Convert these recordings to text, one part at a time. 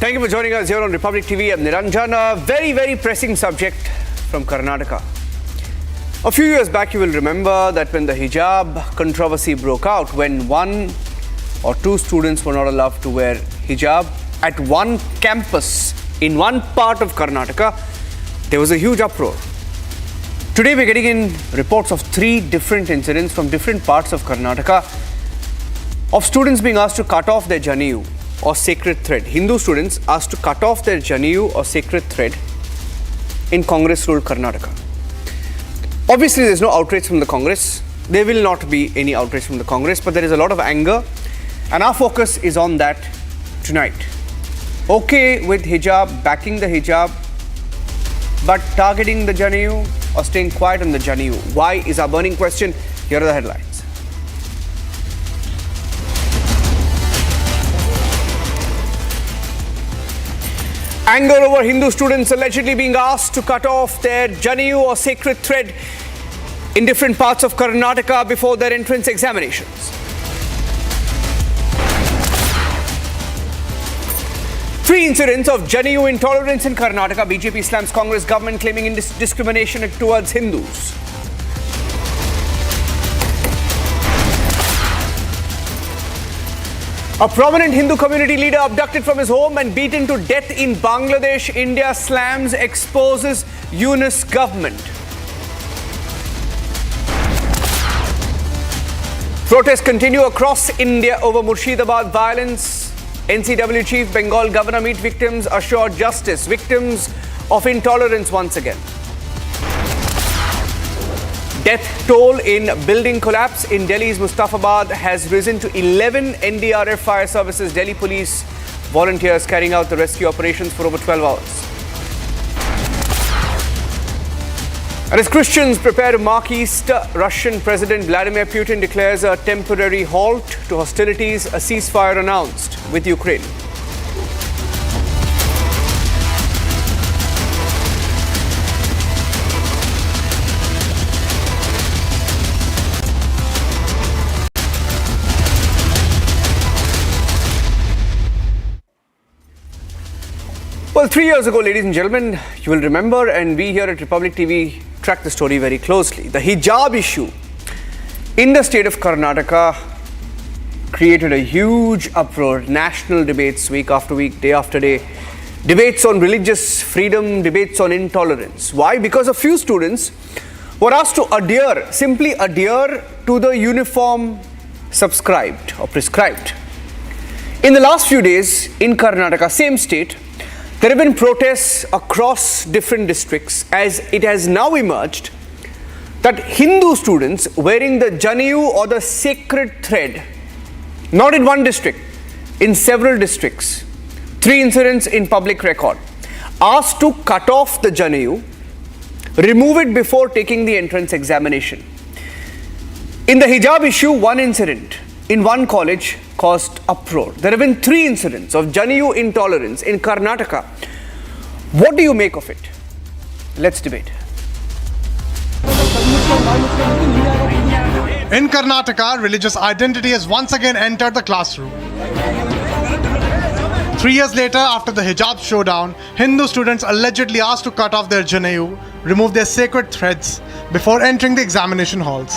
Thank you for joining us here on Republic TV. I'm Niranjan. A very, very pressing subject from Karnataka. A few years back, you will remember that when the hijab controversy broke out, when one or two students were not allowed to wear hijab at one campus in one part of Karnataka, there was a huge uproar. Today, we're getting in reports of 3 different incidents from different parts of Karnataka of students being asked to cut off their Janeu or sacred thread. Hindu students asked to cut off their Janeu or sacred thread in Congress-ruled Karnataka. Obviously, there's no outrage from the Congress. There will not be any outrage from the Congress, but there is a lot of anger, and our focus is on that tonight. Okay with hijab, backing the hijab, but targeting the Janeu or staying quiet on the Janeu. Why is our burning question? Here are the headlines. Anger over Hindu students allegedly being asked to cut off their Janeu or sacred thread in different parts of Karnataka before their entrance examinations. Three incidents of Janeu intolerance in Karnataka. BJP slams Congress government claiming discrimination towards Hindus. A prominent Hindu community leader abducted from his home and beaten to death in Bangladesh. India slams, exposes Yunus government. Protests continue across India over Murshidabad violence. NCW chief, Bengal governor meet victims, assure justice. Victims of intolerance once again. Death toll in building collapse in Delhi's Mustafabad has risen to 11. NDRF Fire Services, Delhi police volunteers carrying out the rescue operations for over 12 hours. And as Christians prepare to mark Easter, Russian President Vladimir Putin declares a temporary halt to hostilities, a ceasefire announced with Ukraine. Well, 3 years ago, ladies and gentlemen, you will remember, and we here at Republic TV track the story very closely. The hijab issue in the state of Karnataka created a huge uproar, national debates week after week, day after day, debates on religious freedom, debates on intolerance. Why? Because a few students were asked to simply adhere to the uniform subscribed or prescribed. In the last few days in Karnataka, same state, there have been protests across different districts as it has now emerged that Hindu students wearing the Janeu or the sacred thread, not in one district, in several districts, 3 incidents in public record, asked to cut off the Janeu, remove it before taking the entrance examination. In the hijab issue, 1 incident in one college caused uproar. There have been 3 incidents of Janeu intolerance in Karnataka. What do you make of it? Let's debate. In Karnataka, religious identity has once again entered the classroom. 3 years later, after the hijab showdown, Hindu students allegedly asked to cut off their Janeu, remove their sacred threads before entering the examination halls.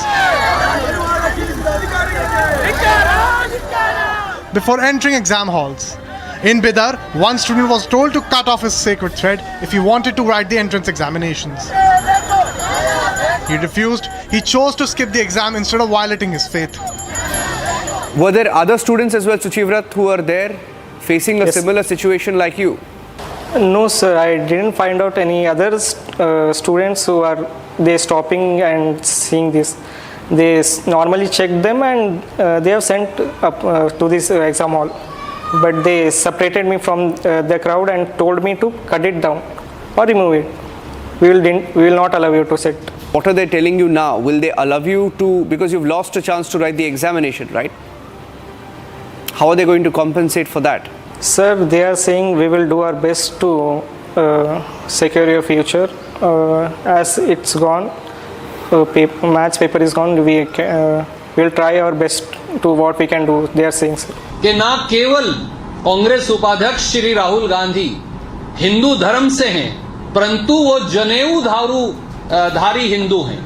Before entering exam halls. In Bidar, one student was told to cut off his sacred thread if he wanted to write the entrance examinations. He refused. He chose to skip the exam instead of violating his faith. Were there other students as well, Suchivrat, who were there facing a similar situation like you? No, sir. I didn't find out any other students who are stopping and seeing this. They normally check them and they have sent up to this exam hall. But they separated me from the crowd and told me to cut it down or remove it. We will not allow you to sit. What are they telling you now? Will they allow you to, because you've lost a chance to write the examination, right? How are they going to compensate for that? Sir, they are saying we will do our best to secure your future. As it's gone, maths paper is gone, we will try our best to what we can do, they are saying, sir. कि ना केवल कांग्रेस उपाध्यक्ष श्री राहुल गांधी हिंदू धर्म से हैं, परंतु वो जनेऊ धारी हिंदू हैं।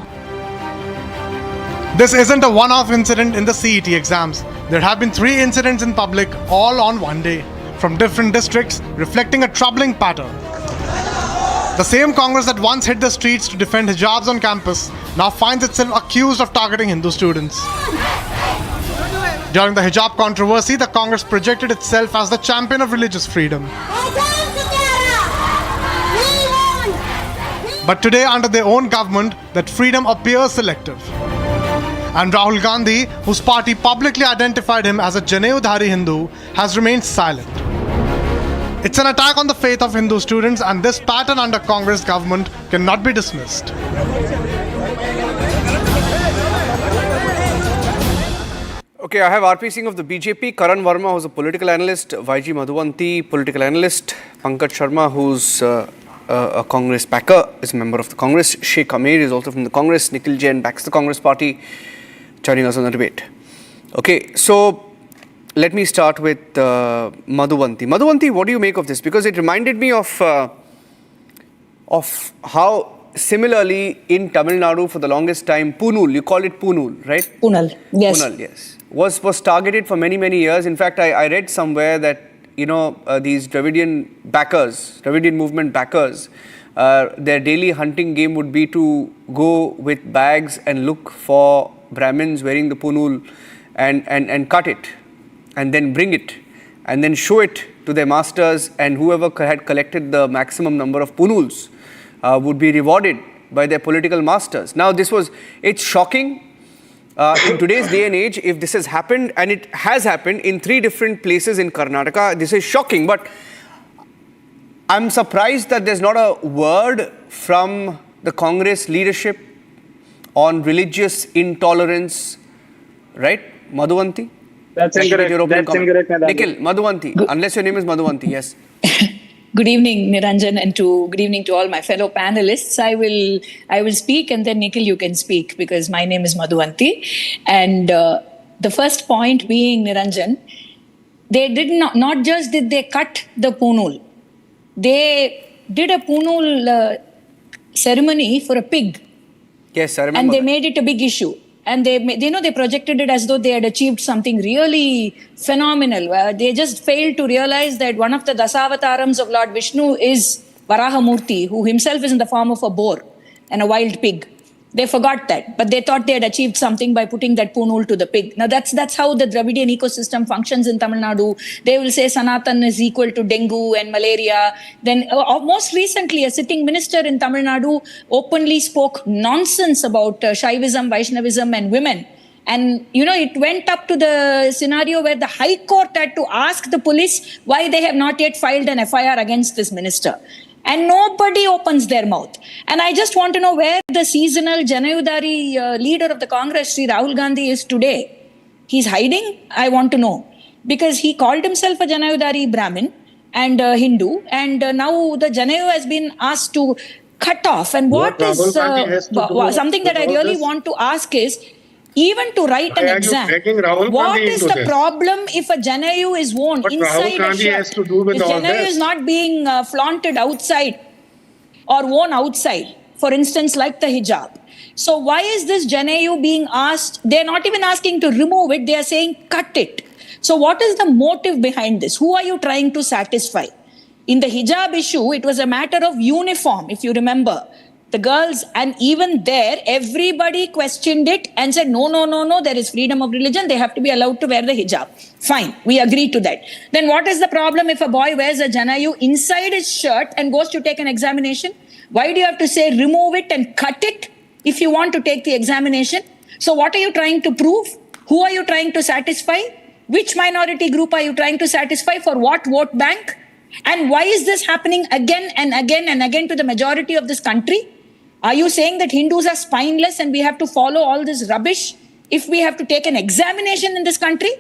This isn't a one-off incident in the CET exams. There have been 3 incidents in public, all on one day, from different districts, reflecting a troubling pattern. The same Congress that once hit the streets to defend hijabs on campus now finds itself accused of targeting Hindu students. During the hijab controversy, the Congress projected itself as the champion of religious freedom. But today, under their own government, that freedom appears selective. And Rahul Gandhi, whose party publicly identified him as a Janeu-dhari Hindu, has remained silent. It's an attack on the faith of Hindu students, and this pattern under Congress government cannot be dismissed. Okay, I have RP Singh of the BJP, Karan Verma, who's a political analyst, YG Madhuvanti, political analyst, Pankaj Sharma, who's a Congress backer, is a member of the Congress, Sheikh Amir is also from the Congress, Nikhil Jain backs the Congress party, joining us on the debate. Okay, so let me start with Madhuvanti. Madhuvanti, what do you make of this? Because it reminded me of how similarly in Tamil Nadu for the longest time, Poonul, you call it Poonul, right? Poonal, yes. Poonal, yes. Was targeted for many, many years. In fact, I read somewhere that, you know, these Dravidian backers, Dravidian movement backers, their daily hunting game would be to go with bags and look for Brahmins wearing the Poonul and cut it and then bring it and then show it to their masters, and whoever had collected the maximum number of Poonuls would be rewarded by their political masters. Now it's shocking in today's day and age if this has happened, and it has happened in 3 different places in Karnataka. This is shocking, but I'm surprised that there's not a word from the Congress leadership on religious intolerance, right, Madhuvanti? That's incorrect. That's incorrect, Nikhil, Madhuvanti, unless your name is Madhuvanti, yes. Good evening, Niranjan, and good evening to all my fellow panelists. I will speak, and then Nikhil, you can speak, because my name is Madhuvanti. And the first point being, Niranjan, they did not just did they cut the Poonul, they did a Poonul ceremony for a pig. Yes, I remember. And they made it a big issue. And they projected it as though they had achieved something really phenomenal. They just failed to realize that one of the Dasavatarams of Lord Vishnu is Varahamurti, who himself is in the form of a boar and a wild pig. They forgot that, but they thought they had achieved something by putting that Poonul to the pig. Now that's how the Dravidian ecosystem functions in Tamil Nadu. They will say Sanatan is equal to dengue and malaria. Then most recently, a sitting minister in Tamil Nadu openly spoke nonsense about Shaivism, Vaishnavism and women. And, you know, it went up to the scenario where the High Court had to ask the police why they have not yet filed an FIR against this minister. And nobody opens their mouth. And I just want to know where the seasonal Janayudari leader of the Congress, Sri Rahul Gandhi, is today. He's hiding? I want to know. Because he called himself a Janayudari Brahmin and Hindu. And now the Janeu has been asked to cut off. And what is something that I really want to ask is, even to write an exam, what is the problem if a Janeu is worn inside a shirt? If Janeu is not being flaunted outside or worn outside, for instance, like the hijab. So why is this Janeu being asked? They're not even asking to remove it. They are saying cut it. So what is the motive behind this? Who are you trying to satisfy? In the hijab issue, it was a matter of uniform, if you remember. The girls, and even there, everybody questioned it and said, no, there is freedom of religion. They have to be allowed to wear the hijab. Fine, we agree to that. Then what is the problem if a boy wears a Janeu inside his shirt and goes to take an examination? Why do you have to say remove it and cut it if you want to take the examination? So what are you trying to prove? Who are you trying to satisfy? Which minority group are you trying to satisfy? For what vote bank? And why is this happening again and again and again to the majority of this country? Are you saying that Hindus are spineless and we have to follow all this rubbish if we have to take an examination in this country?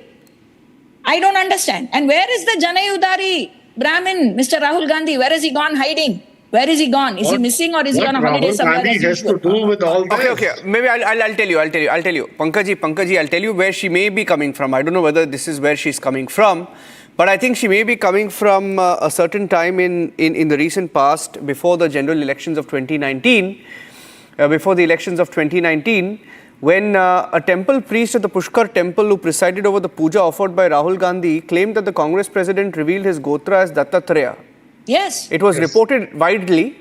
I don't understand. And where is the Janayudari Brahmin, Mr. Rahul Gandhi? Where has he gone hiding? Where is he gone? Is he missing, or is he on a holiday somewhere? What has to do with all this? Okay. Maybe I'll tell you. Pankaji, I'll tell you where she may be coming from. I don't know whether this is where she's coming from. But I think she may be coming from a certain time in the recent past, before the general elections of 2019, when a temple priest at the Pushkar temple who presided over the puja offered by Rahul Gandhi claimed that the Congress president revealed his Gotra as Dattatreya. Yes. It was reported widely.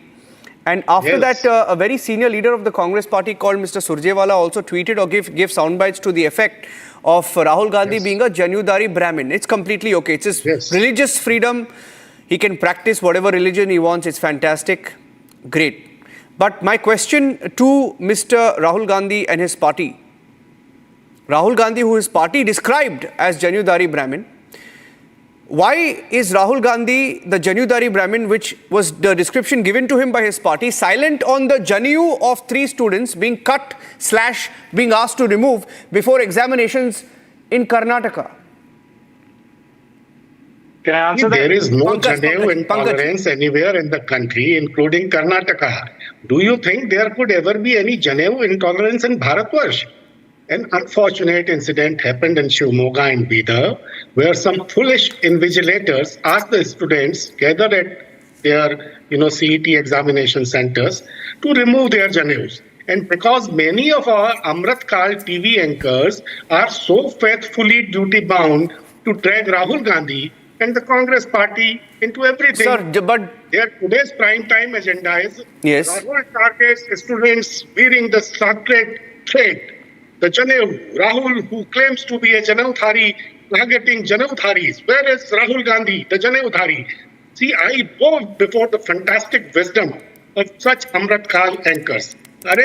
And after that, a very senior leader of the Congress party called Mr. Surjewala also tweeted or gave soundbites to the effect of Rahul Gandhi being a Janudari Brahmin. It's completely okay. It's his religious freedom. He can practice whatever religion he wants. It's fantastic. Great. But my question to Mr. Rahul Gandhi and his party, Rahul Gandhi, who his party described as Janudari Brahmin, why is Rahul Gandhi, the Janudari Brahmin, which was the description given to him by his party, silent on the Janeu of 3 students being cut / being asked to remove before examinations in Karnataka? Can I answer that? There is no Pankaj, Janeu intolerance anywhere in the country, including Karnataka. Do you think there could ever be any Janeu intolerance in Bharatvarsh? An unfortunate incident happened in Shivamogga in Bidar, where some foolish invigilators asked the students gathered at their CET examination centers to remove their Janeus. And because many of our Amrit Kal TV anchors are so faithfully duty-bound to drag Rahul Gandhi and the Congress party into everything. Sir, but their today's prime time agenda is Rahul targets students wearing the sacred thread, the Janeu. Rahul, who claims to be a Janeudhari, targeting Janeudharis. Where is Rahul Gandhi, the Janeudhari? See, I bow before the fantastic wisdom of such Amrit Kal anchors.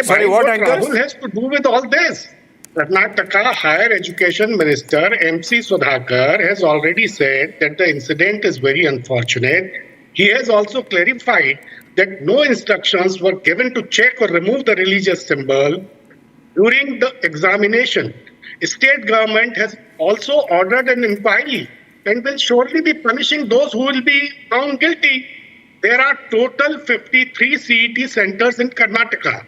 Sorry, what anchors? Rahul has to do with all this? Karnataka Higher Education Minister MC Sudhakar has already said that the incident is very unfortunate. He has also clarified that no instructions were given to check or remove the religious symbol during the examination. State government has also ordered an inquiry and will surely be punishing those who will be found guilty. There are total 53 CET centers in Karnataka.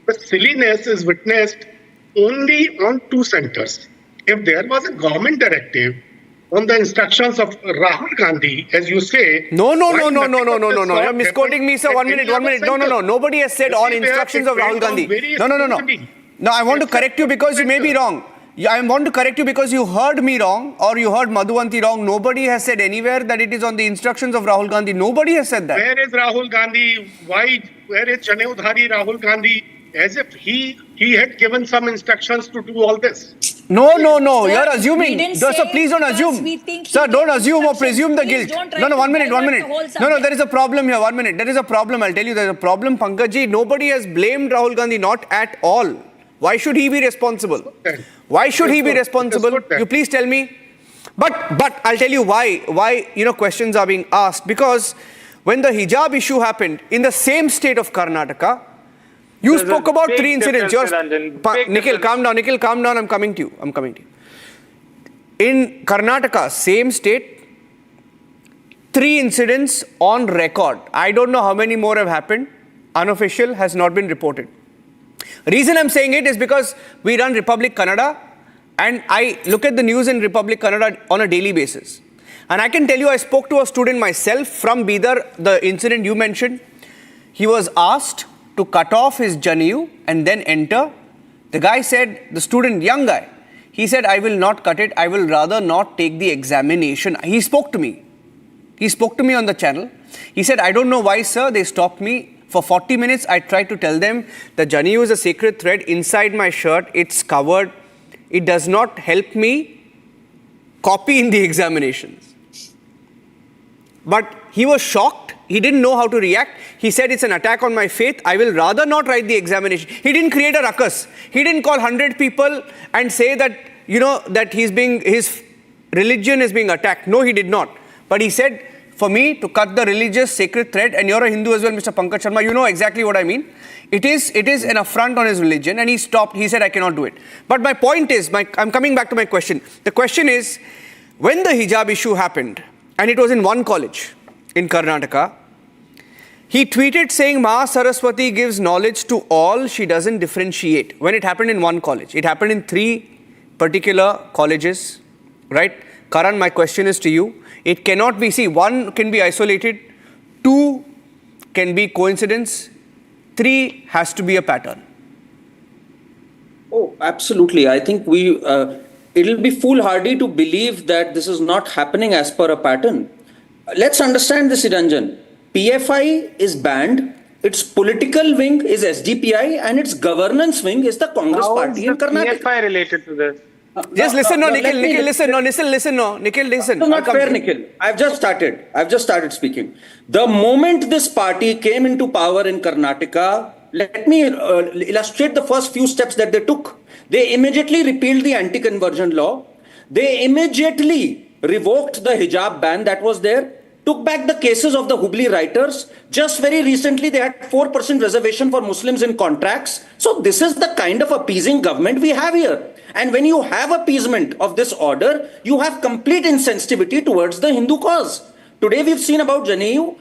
The silliness is witnessed only on 2 centers. If there was a government directive on the instructions of Rahul Gandhi, as you say... No. You're misquoting me, sir. One minute. No. Nobody has said on instructions of Rahul Gandhi. No, I want to correct you because you may be wrong. I want to correct you because you heard me wrong or you heard Madhuvanti wrong. Nobody has said anywhere that it is on the instructions of Rahul Gandhi. Nobody has said that. Where is Rahul Gandhi? Where is Janeudhari Rahul Gandhi? As if he had given some instructions to do all this. No. Sir, You're assuming. Sir, please don't assume. Sir, don't assume or presume the guilt. No, 1 minute. No, there is a problem here. 1 minute. There is a problem. I'll tell you, there is a problem, Pankajji. Nobody has blamed Rahul Gandhi, not at all. Why should he be responsible? Why should he be responsible? You please tell me. But I'll tell you why questions are being asked. Because when the hijab issue happened in the same state of Karnataka, you spoke about 3 incidents. Nikhil, calm down. I'm coming to you. In Karnataka, same state, 3 incidents on record. I don't know how many more have happened. Unofficial, has not been reported. Reason I'm saying it is because we run Republic Kannada and I look at the news in Republic Kannada on a daily basis. And I can tell you, I spoke to a student myself from Bidar, the incident you mentioned. He was asked to cut off his Janeu and then enter. The guy said, the student, young guy, he said, I will not cut it. I will rather not take the examination. He spoke to me. He spoke to me on the channel. He said, I don't know why, sir, they stopped me. For 40 minutes, I tried to tell them the Janeu is a sacred thread inside my shirt. It's covered. It does not help me copy in the examinations. But he was shocked. He didn't know how to react. He said, it's an attack on my faith. I will rather not write the examination. He didn't create a ruckus. He didn't call 100 people and say that, that his religion is being attacked. No, he did not. But he said, for me to cut the religious sacred thread, and you're a Hindu as well, Mr. Pankaj Sharma, you know exactly what I mean. It is an affront on his religion, and he stopped. He said, I cannot do it. But my point is, I'm coming back to my question. The question is, when the hijab issue happened, and it was in one college in Karnataka, he tweeted saying, Ma Saraswati gives knowledge to all, she doesn't differentiate. When it happened in one college, it happened in 3 particular colleges, right? Karan, my question is to you. It cannot be, see, one can be isolated, two can be coincidence, three has to be a pattern. Oh, absolutely. I think it'll be foolhardy to believe that this is not happening as per a pattern. Let's understand this, Iranjan. PFI is banned. Its political wing is SDPI and its governance wing is the Congress party in Karnataka. PFI related to this? Just listen, Nikhil, listen. Nikhil, listen. This is not fair, Nikhil. I've just started speaking. The moment this party came into power in Karnataka, let me illustrate the first few steps that they took. They immediately repealed the anti-conversion law. They immediately revoked the hijab ban that was there, took back the cases of the Hubli writers. Just very recently, they had 4% reservation for Muslims in contracts. So this is the kind of appeasing government we have here. And when you have appeasement of this order, you have complete insensitivity towards the Hindu cause. Today we've seen about Janeu.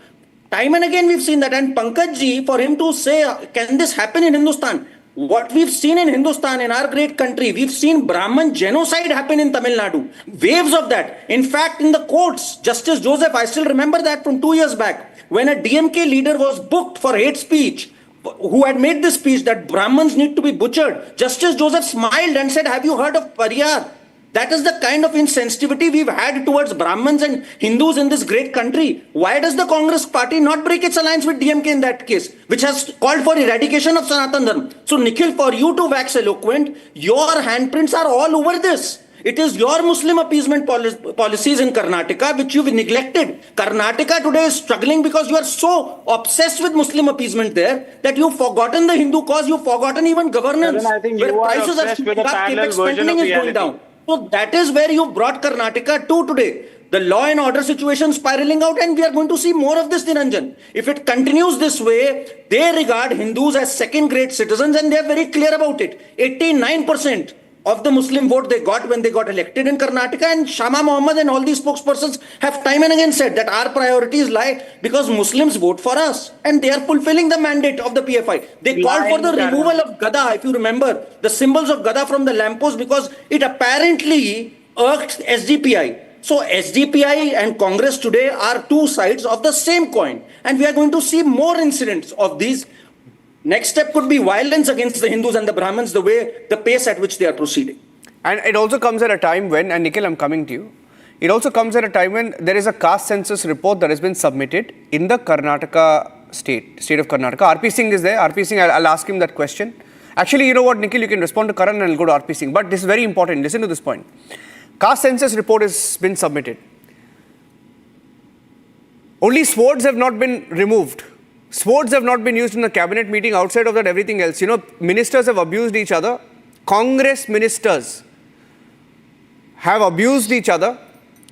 Time and again we've seen that. And Pankaj ji, for him to say, can this happen in Hindustan? What we've seen in Hindustan, in our great country, we've seen Brahmin genocide happen in Tamil Nadu. Waves of that. In fact, in the courts, Justice Joseph, I still remember that from 2 years back, when a DMK leader was booked for hate speech, who had made this speech that Brahmins need to be butchered, Justice Joseph smiled and said, have you heard of Pariyar? That is the kind of insensitivity we've had towards Brahmins and Hindus in this great country. Why does the Congress party not break its alliance with DMK in that case, which has called for eradication of Sanatan Dharma? So Nikhil, for you to wax eloquent, your handprints are all over this. It is your Muslim appeasement policies in Karnataka which you've neglected. Karnataka today is struggling because you are so obsessed with Muslim appeasement there that you've forgotten the Hindu cause, you've forgotten even governance. I think you are obsessed with a parallel version of reality. So that is where you brought Karnataka to today. The law and order situation spiraling out, and we are going to see more of this, Niranjan. If it continues this way, they regard Hindus as second-grade citizens, and they are very clear about it. 89% of the Muslim vote they got when they got elected in Karnataka, and Shama Mohammed and all these spokespersons have time and again said that our priorities lie because Muslims vote for us, and they are fulfilling the mandate of the PFI. They called for the removal of Gada, if you remember, the symbols of Gada from the lamppost because it apparently irked SDPI. So SDPI and Congress today are two sides of the same coin, and we are going to see more incidents of these. Next step could be violence against the Hindus and the Brahmins, the pace at which they are proceeding. And it also comes at a time when, and Nikhil, I'm coming to you, it also comes at a time when there is a caste census report that has been submitted in the Karnataka state of Karnataka. RP Singh is there. RP Singh, I'll ask him that question. Actually, you know what, Nikhil, you can respond to Karan and I'll go to RP Singh. But this is very important. Listen to this point. Caste census report has been submitted. Only swords have not been removed. Swords have not been used in the cabinet meeting. Outside of that, everything else. You know, ministers have abused each other. Congress ministers have abused each other,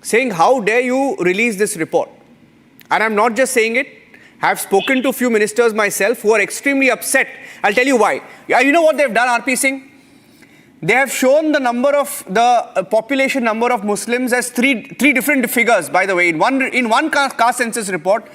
saying, how dare you release this report? And I'm not just saying it. I've spoken to a few ministers myself who are extremely upset. I'll tell you why. You know what they've done, RP Singh? They have shown the population number of Muslims as three different figures, by the way. In one caste census report,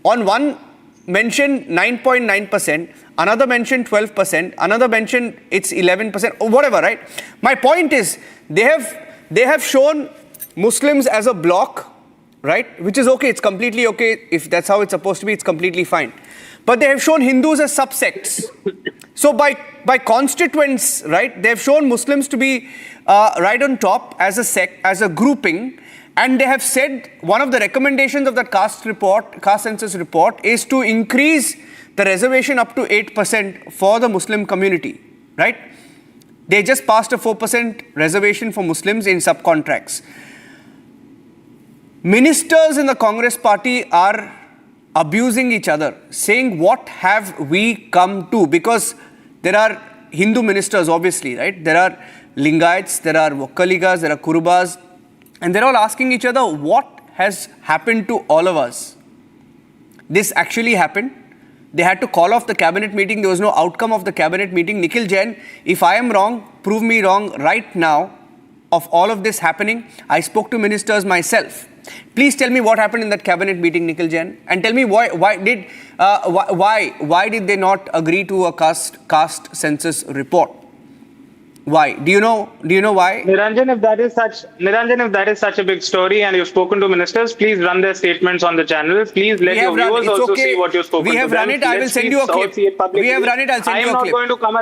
on one mentioned 9.9%, another mentioned 12%, another mentioned it's 11%, or whatever, right? My point is, they have shown Muslims as a block, right? Which is okay, it's completely okay. If that's how it's supposed to be, it's completely fine. But they have shown Hindus as subsects. So by constituents, right, they have shown Muslims to be right on top as a sect, as a grouping. And they have said one of the recommendations of that caste census report is to increase the reservation up to 8% for the Muslim community, right? They just passed a 4% reservation for Muslims in subcontracts. Ministers in the Congress party are abusing each other, saying, what have we come to? Because there are Hindu ministers, obviously, right? There are Lingaites, there are Vokkaligas, there are Kurubas, and they're all asking each other, what has happened to all of us? This actually happened. They had to call off the cabinet meeting. There was no outcome of the cabinet meeting. Nikhil Jain, if I am wrong, prove me wrong right now of all of this happening. I spoke to ministers myself. Please tell me what happened in that cabinet meeting, Nikhil Jain, and tell me why did they not agree to a caste census report? Why? Do you know why? Niranjan, if that is such a big story and you've spoken to ministers, please run their statements on the channel. Please let your viewers also see what you've spoken to them. We have run it. I will send you a clip. We have run it. I'll send you a clip. I'm not going to come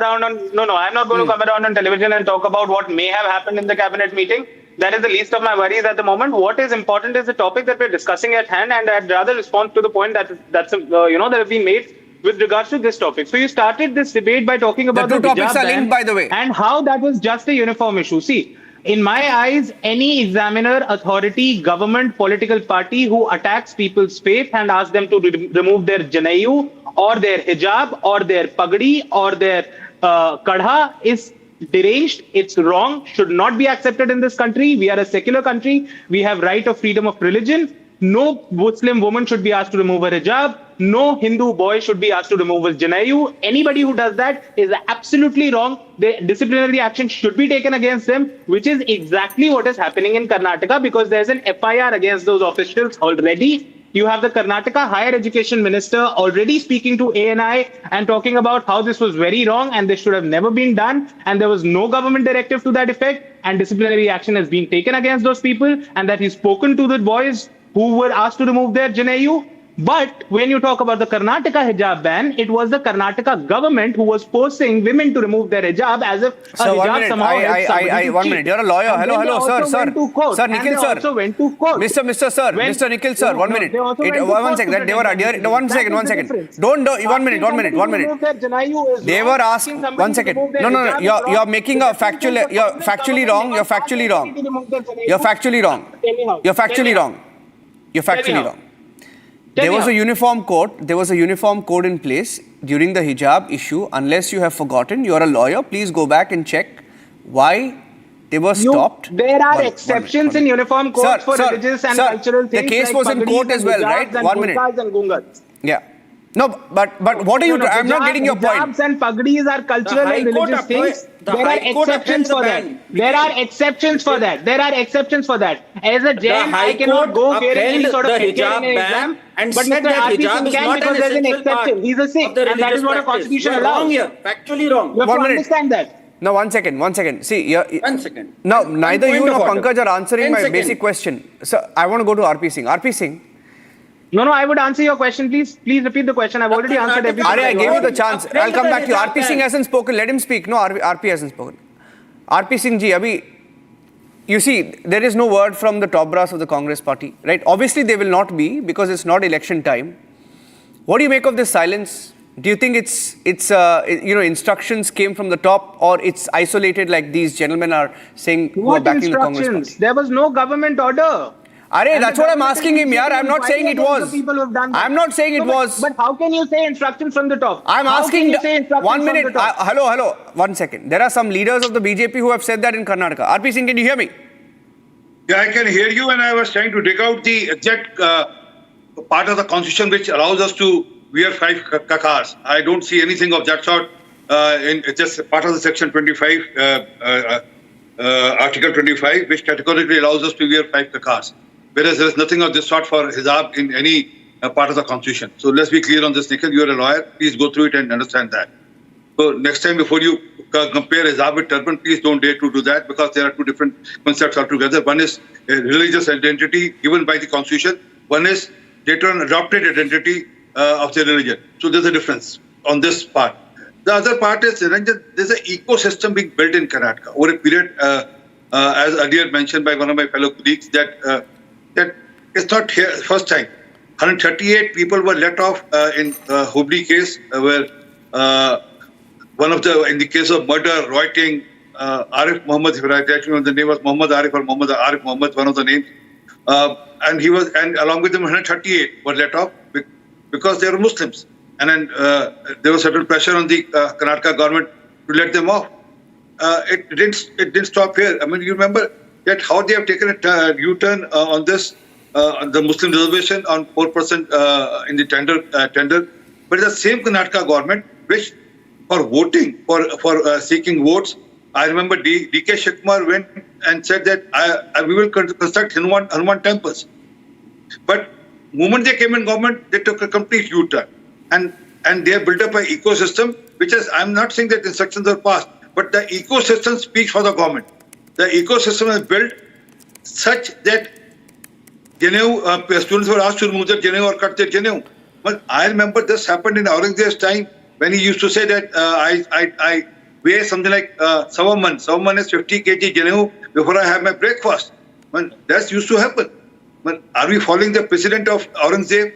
around on television and talk about what may have happened in the cabinet meeting. That is the least of my worries at the moment. What is important is the topic that we're discussing at hand, and I'd rather respond to the point that have been made with regards to this topic. So you started this debate by talking about the two topics hijab are linked, by the way, and how that was just a uniform issue. See, in my eyes, any examiner, authority, government, political party who attacks people's faith and asks them to remove their janeu or their hijab or their pagdi or their kadha is deranged. It's wrong, should not be accepted in this country. We are a secular country. We have right of freedom of religion. No Muslim woman should be asked to remove her hijab. No Hindu boy should be asked to remove his janeu. Anybody who does that is absolutely wrong. The disciplinary action should be taken against them, which is exactly what is happening in Karnataka, because there's an FIR against those officials already. You have the Karnataka Higher Education Minister already speaking to ANI and talking about how this was very wrong and this should have never been done, and there was no government directive to that effect, and disciplinary action has been taken against those people, and that he's spoken to the boys who were asked to remove their janeu. But when you talk about the Karnataka hijab ban, it was the Karnataka government who was forcing women to remove their hijab as if a hijab somehow helps somebody to 1 cheat. minute. You're a lawyer. And Hello, sir. Sir, Nikhil, sir. also went to court. Mr. Sir. Mr. Nikhil, sir. 1 minute. 1 second. That they were adhering. 1 second. 1 second. Don't. 1 minute. 1 minute. They were asked. 1 second. No. You're making a factual. You're factually wrong. You're factually wrong. You're factually wrong. You're factually wrong. You're factually wrong. There was a uniform code. There was a uniform code in place during the hijab issue. Unless you have forgotten, you are a lawyer. Please go back and check why they were stopped. There are exceptions in uniform codes for religious and cultural things. The case was in court as well, right? 1 minute. Yeah. No, but what are you? I'm not getting your point. Hijabs and pagdis are cultural and religious things. There are exceptions for that. There are exceptions for that. There are exceptions for that. As a Jain, I cannot go wearing any sort of hijab ban, but Mr. R.P. Singh can, because there's an exception. He's a Sikh, and that is what a constitution allows. Wrong here. Factually wrong. You have to understand that. No, 1 second. 1 second. See, 1 second. Now, neither you nor Pankaj are answering my 10 basic question. So, I want to go to R.P. Singh. R.P. Singh. No, I would answer your question. Please repeat the question. I've already answered everything. I gave you the chance. I'll come back to you. R.P. Singh hasn't spoken. Let him speak. No, R.P. hasn't spoken. R.P. Singh ji, abhi, you see, there is no word from the top brass of the Congress party, right? Obviously, they will not be, because it's not election time. What do you make of this silence? Do you think it's instructions came from the top, or it's isolated like these gentlemen are saying who are backing the Congress party? There was no government order. That's what I'm asking him, yaar. I'm not saying it was. I'm not saying it was. But how can you say instructions from the top? I'm asking. 1 minute. Hello. 1 second. There are some leaders of the BJP who have said that in Karnataka. R.P. Singh, can you hear me? Yeah, I can hear you, and I was trying to dig out the exact part of the constitution which allows us to wear 5 kakas. I don't see anything of that sort in just part of the section 25, article 25, which categorically allows us to wear 5 kakas. Whereas there is nothing of this sort for hijab in any part of the constitution. So let's be clear on this, Nikhil. You are a lawyer. Please go through it and understand that. So next time, before you compare hijab with turban, please don't dare to do that, because there are two different concepts altogether. One is a religious identity given by the constitution. One is later on adopted identity of the religion. So there's a difference on this part. The other part is there's an ecosystem being built in Karnataka over a period, as earlier mentioned by one of my fellow colleagues, that it's not here first time. 138 people were let off in Hubli case, where one of the, in the case of murder, rioting, Arif Muhammad, if I actually know the name was Muhammad Arif or Muhammad Arif Muhammad, one of the names, and along with them 138 were let off because they were Muslims, and then there was certain pressure on the Karnataka government to let them off. It didn't stop here. I mean, you remember that how they have taken a U-turn on this, the Muslim reservation on 4% in the tender. But it's the same Karnataka government which, for voting, for seeking votes, I remember D.K. Shikkumar went and said that we will construct Hanuman temples. But the moment they came in government, they took a complete U-turn. And they have built up an ecosystem, which is, I'm not saying that instructions are passed, but the ecosystem speaks for the government. The ecosystem is built such that Janeu, students were asked to remove their Janeu or cut their Janeu. But I remember this happened in Aurangzeb's time when he used to say that I weigh something like Sawaman. Sawaman is 50 kg Janeu before I have my breakfast. But that used to happen. But are we following the precedent of Aurangzeb?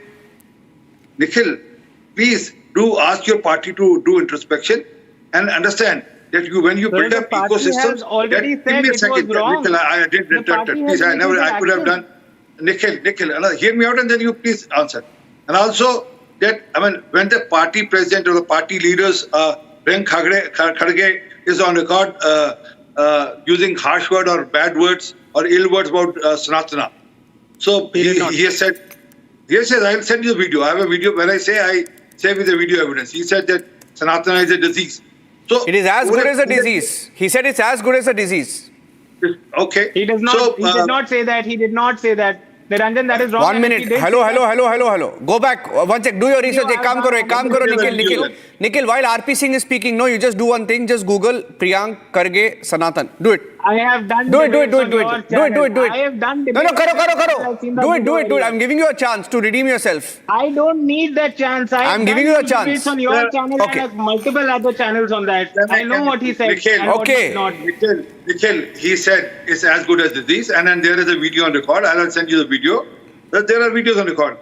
Nikhil, please do ask your party to do introspection and understand that when you build up ecosystems, give me a second, Nikhil, I didn't interrupt it. Please, I could have done. Nikhil, hear me out and then you please answer. And also that, when the party president or the party leaders, Priyank Kharge is on record using harsh words or bad words or ill words about Sanatana. So he has said, yes, I'll send you the video. I have a video. When I say with the video evidence. He said that Sanatana is a disease. So it is as good as a disease. He said it's as good as a disease. Okay. He does not. He did not say that. He did not say that. Ranjan, that is wrong. 1 minute. Hello. Go back. One sec. Do your research. Ek kaam karo, Nikhil, while RP Singh is speaking, no, you just do one thing. Just Google Priyank Kharge Sanatan. Do it. I have done. Do it. I have done. No, karo. Do it. I'm giving you a chance to redeem yourself. I don't need that chance. I'm giving you a chance. On your channel and multiple other channels on that. I know what he said. Nikhil, he said it's as good as disease, and then there is a video on record. I'll send you the video. There are videos on record.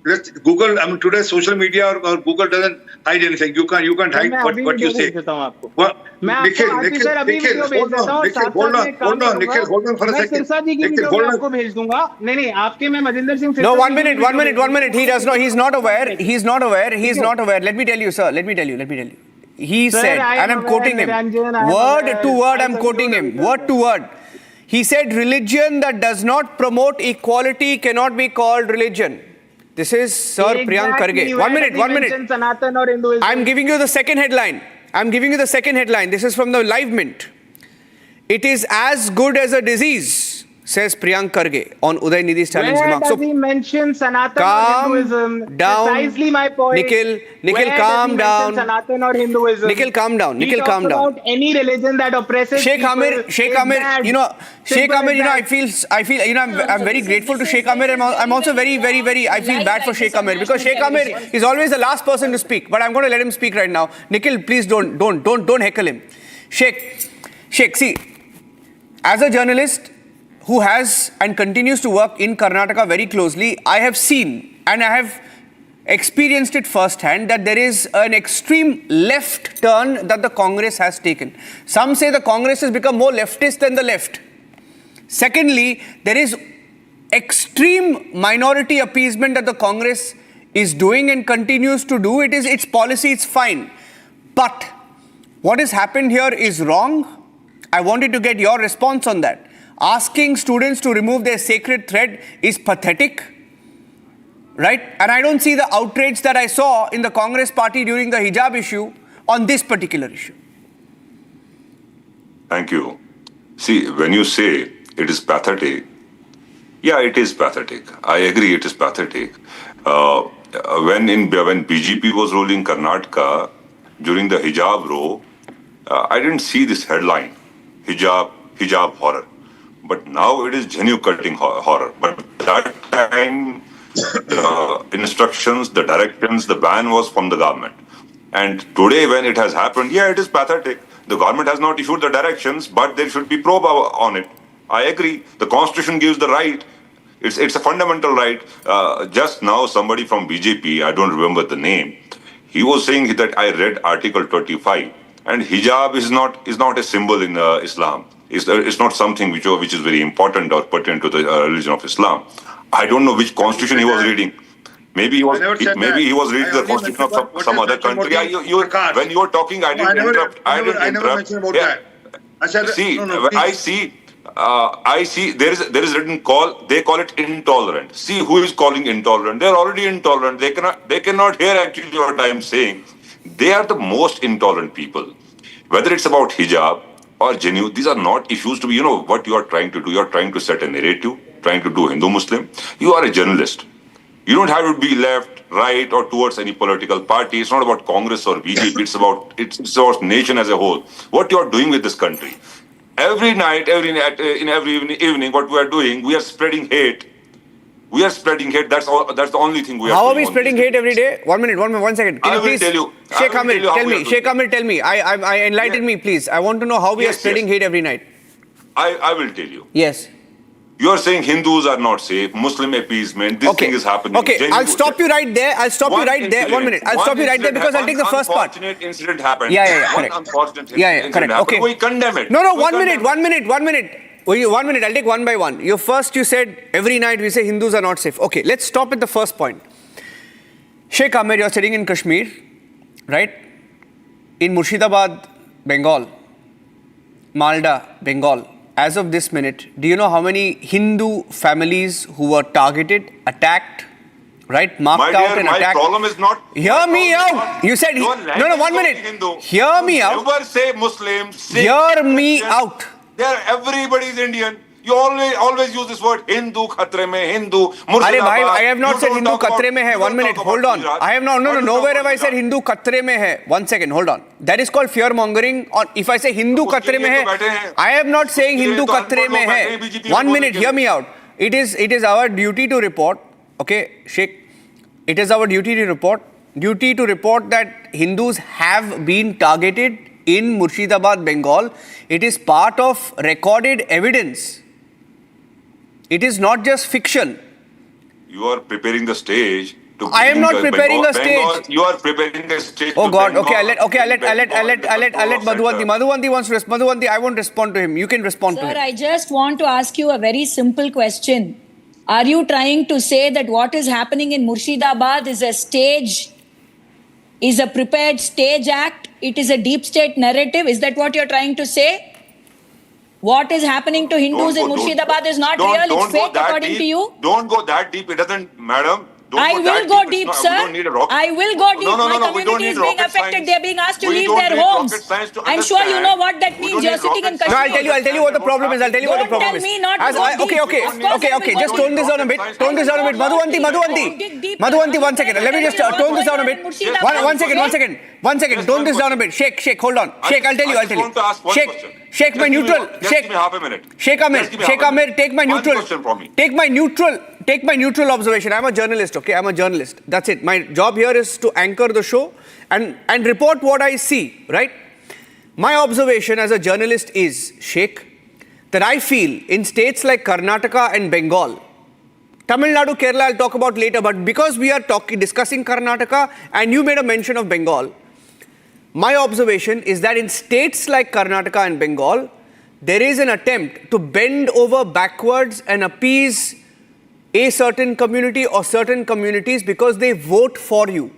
Let's Google. Today social media or Google doesn't hide anything. You can't hide what you say. Nikhil, hold on for a second. No, 1 minute. He does not. He's not aware. Let me tell you, sir. Let me tell you. He said, and I'm quoting him. Word to word, I'm quoting him. Word to word. He said, religion that does not promote equality cannot be called religion. This is Sir Priyank Kharge. 1 minute. I'm giving you the second headline. This is from the Live Mint. It is as good as a disease, says Priyank Kharge on Uday Nidhi's challenge remarks. Where does he mention Sanatana or Hinduism? Down. Precisely my point. Nikhil, calm down. Sanatana or Hinduism? Nikhil, calm down. He talks about any religion that oppresses Sheikh Amir, I feel, I'm very grateful to Sheikh Amir. I'm also very, I feel bad for Sheikh Amir because Sheikh Amir is always the last person to speak. But I'm going to let him speak right now. Nikhil, please don't heckle him. Sheikh, see, as a journalist who has and continues to work in Karnataka very closely, I have seen and I have experienced it firsthand that there is an extreme left turn that the Congress has taken. Some say the Congress has become more leftist than the left. Secondly, there is extreme minority appeasement that the Congress is doing and continues to do. It is its policy, it's fine. But what has happened here is wrong. I wanted to get your response on that. Asking students to remove their sacred thread is pathetic, right? And I don't see the outrage that I saw in the Congress party during the hijab issue on this particular issue. Thank you. See, when you say it is pathetic, yeah, it is pathetic. I agree it is pathetic. When BJP was ruling Karnataka during the hijab row, I didn't see this headline, hijab horror. But now it is Janeu cutting horror. But that time, the instructions, the directions, the ban was from the government. And today when it has happened, yeah, it is pathetic. The government has not issued the directions, but there should be probe on it. I agree. The constitution gives the right. It's a fundamental right. Just now, somebody from BJP, I don't remember the name, he was saying that I read Article 25, and hijab is not a symbol in Islam. It's not something which is very important or pertinent to the religion of Islam. I don't know which constitution he was reading. Maybe he was reading the constitution of some other country. When you were talking, I didn't interrupt. I never mentioned about that. I see. There is written call. They call it intolerant. See who is calling intolerant. They are already intolerant. They cannot hear actually what I am saying. They are the most intolerant people. Whether it's about hijab or Janeu, these are not issues to be, what you are trying to do. You are trying to set a narrative, trying to do Hindu-Muslim. You are a journalist. You don't have to be left, right, or towards any political party. It's not about Congress or BJP. It's about nation as a whole. What you are doing with this country. Every night, in every evening, what we are doing, we are spreading hate. We are spreading hate. That's the only thing we are doing. How are we spreading hate every day? 1 minute, 1 second. Can you please? Tell you. Sheikh Amir, tell me. Sheikh Amir, tell me. Enlighten me, please. I want to know how we are spreading hate every night. I will tell you. Yes. You are saying Hindus are not safe, Muslim appeasement, this thing is happening. Okay, I'll stop you right there. 1 minute. I'll stop you right there because I'll take the first part. One unfortunate incident happened. Yeah, correct. One unfortunate incident happened. Okay. We condemn it. No, 1 minute. 1 minute. Wait, 1 minute. I'll take one by one. You said every night we say Hindus are not safe. Okay, let's stop at the first point. Sheikh Amir, you're sitting in Kashmir, right? In Murshidabad, Bengal. Malda, Bengal. As of this minute, do you know how many Hindu families who were targeted, attacked, right? Marked out and attacked? My problem is not... Hear me out. You said... No, 1 minute. Hear me out. Never say Muslims. Hear me out. Everybody is Indian. You always use this word Hindu khatre mein, Hindu Arey bhai, I have not said Hindu khatre mein hai. 1 minute, hold on. I have not, nowhere have I said Hindu khatre mein hai. 1 second, hold on. That is called fear mongering. Or if I say Hindu khatre mein hai, I am not saying Hindu khatre mein hai. 1 minute, hear me out. It is our duty to report, okay, Sheikh, it is our duty to report that Hindus have been targeted in Murshidabad, Bengal. It is part of recorded evidence. It is not just fiction. You are preparing the stage to... I am not preparing a stage. You are preparing a stage. Oh God, okay, I'll let Madhuvanti. Madhuvanti wants to respond. Madhuvanti, I won't respond to him. You can respond to him. Sir, I just want to ask you a very simple question. Are you trying to say that what is happening in Murshidabad is a prepared stage act? It is a deep state narrative? Is that what you're trying to say? What is happening to Hindus in Murshidabad is not real, it's fake according to you? Don't go that deep, it doesn't, madam. I will go deep, sir. I will go deep. My community is being affected. They are being asked to leave their homes. I'm sure you know what that means. You're sitting in Kashmir. No, I'll tell you what the problem is. Don't tell me not to go deep. Okay. Just tone this down a bit. Madhuvanti, 1 second. Let me just tone this down a bit. 1 second. Tone this down a bit. Sheikh, hold on. Sheikh, I'll tell you. Sheikh, my neutral. Just give me half a minute. Sheikh Amir, take my neutral. Take my neutral observation. I'm a journalist, okay? I'm a journalist. That's it. My job here is to anchor the show and report what I see, right? My observation as a journalist is, Sheikh, that I feel in states like Karnataka and Bengal, Tamil Nadu, Kerala, I'll talk about later, but because we are discussing Karnataka and you made a mention of Bengal, my observation is that in states like Karnataka and Bengal, there is an attempt to bend over backwards and appease a certain community or certain communities because they vote for you.